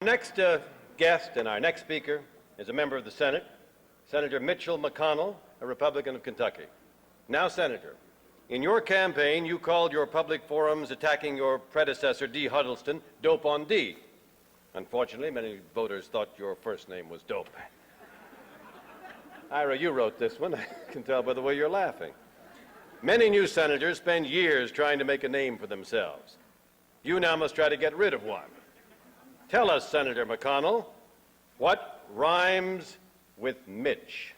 Next guest and our next speaker is a member of the Senate, Senator Mitchell McConnell, a Republican of Kentucky. Now, Senator, in your campaign, you called your public forums attacking your predecessor, Dee Huddleston, dope on D. Unfortunately, many voters thought your first name was dope. Ira, you wrote this one. I can tell by the way you're laughing. Many new senators spend years trying to make a name for themselves. You now must try to get rid of one. Tell us, Senator McConnell, what rhymes with Mitch?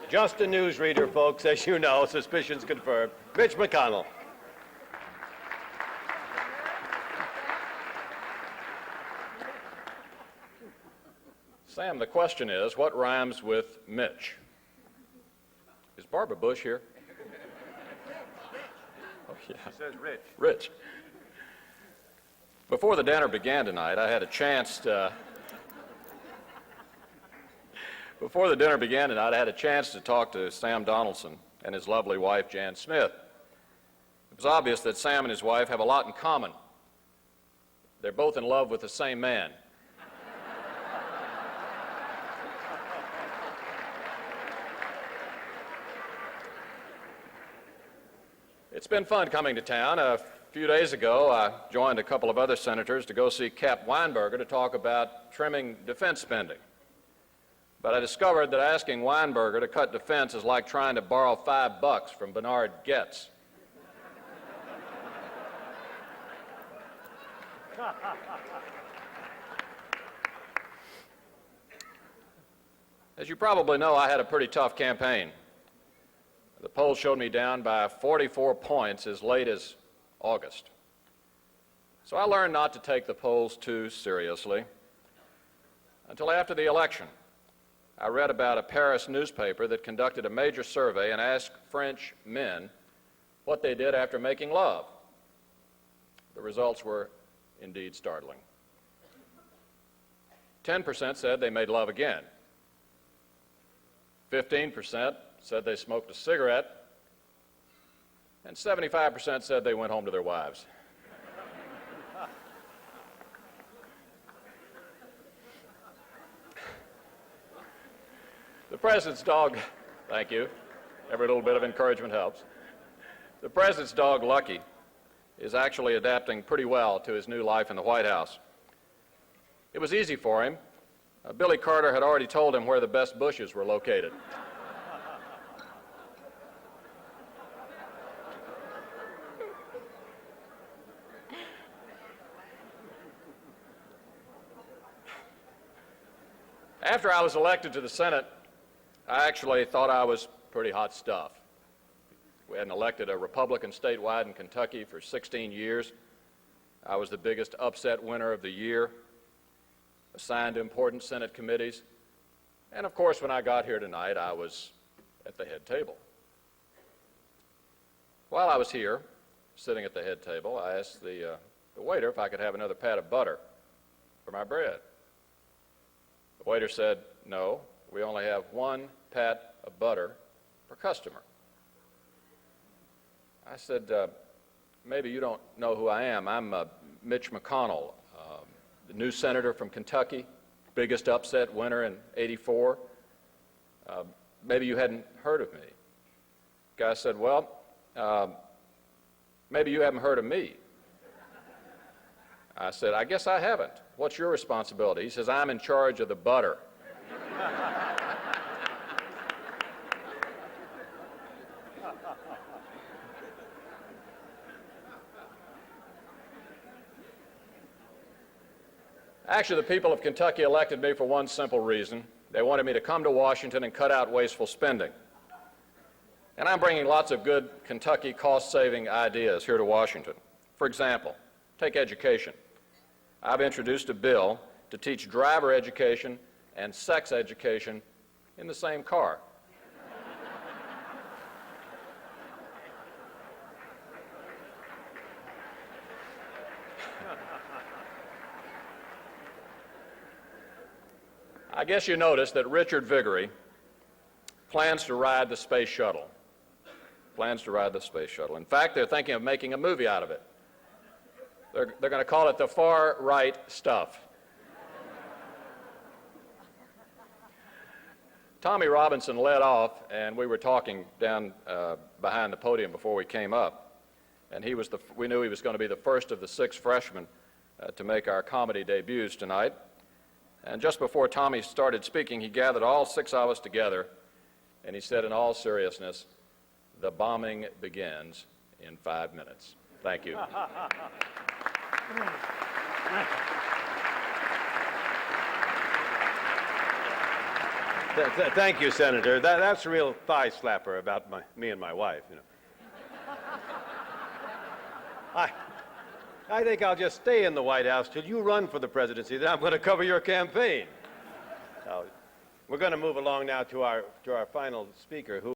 Just a newsreader, folks, as you know, suspicions confirmed. Mitch McConnell. Sam, the question is, what rhymes with Mitch? Is Barbara Bush here? Oh, yeah. She says Rich. Rich. Before the dinner began tonight, I had a chance to talk to Sam Donaldson and his lovely wife, Jan Smith. It was obvious that Sam and his wife have a lot in common. They're both in love with the same man. It's been fun coming to town. A few days ago, I joined a couple of other senators to go see Cap Weinberger to talk about trimming defense spending. But I discovered that asking Weinberger to cut defense is like trying to borrow $5 from Bernard Goetz. As you probably know, I had a pretty tough campaign. The polls showed me down by 44 points as late as August. So I learned not to take the polls too seriously until after the election. I read about a Paris newspaper that conducted a major survey and asked French men what they did after making love. The results were indeed startling. 10% said they made love again. 15% said they smoked a cigarette, and 75% said they went home to their wives. The president's dog, thank you, every little bit of encouragement helps. The president's dog, Lucky, is actually adapting pretty well to his new life in the White House. It was easy for him. Billy Carter had already told him where the best bushes were located. After I was elected to the Senate, I actually thought I was pretty hot stuff. We hadn't elected a Republican statewide in Kentucky for 16 years. I was the biggest upset winner of the year, assigned to important Senate committees, and of course, when I got here tonight, I was at the head table. While I was here, sitting at the head table, I asked the waiter if I could have another pat of butter for my bread. The waiter said, "No, we only have one pat of butter per customer." I said, "Maybe you don't know who I am. I'm Mitch McConnell, the new senator from Kentucky, biggest upset winner in '84. Maybe you hadn't heard of me." The guy said, "Well, maybe you haven't heard of me." I said, "I guess I haven't. What's your responsibility?" He says, "I'm in charge of the butter." Actually, the people of Kentucky elected me for one simple reason. They wanted me to come to Washington and cut out wasteful spending. And I'm bringing lots of good Kentucky cost-saving ideas here to Washington. For example, take education. I've introduced a bill to teach driver education and sex education in the same car. I guess you noticed that Richard Viguerie plans to ride the space shuttle. In fact, they're thinking of making a movie out of it. They're going to call it the far right stuff. Tommy Robinson led off, and we were talking down behind the podium before we came up. And we knew he was going to be the first of the 6 freshmen to make our comedy debuts tonight. And just before Tommy started speaking, he gathered all 6 of us together, and he said in all seriousness, "The bombing begins in 5 minutes." Thank you. Thank you, Senator. That's a real thigh slapper about me and my wife, you know. I think I'll just stay in the White House till you run for the presidency. Then I'm going to cover your campaign. We're going to move along now to our final speaker, who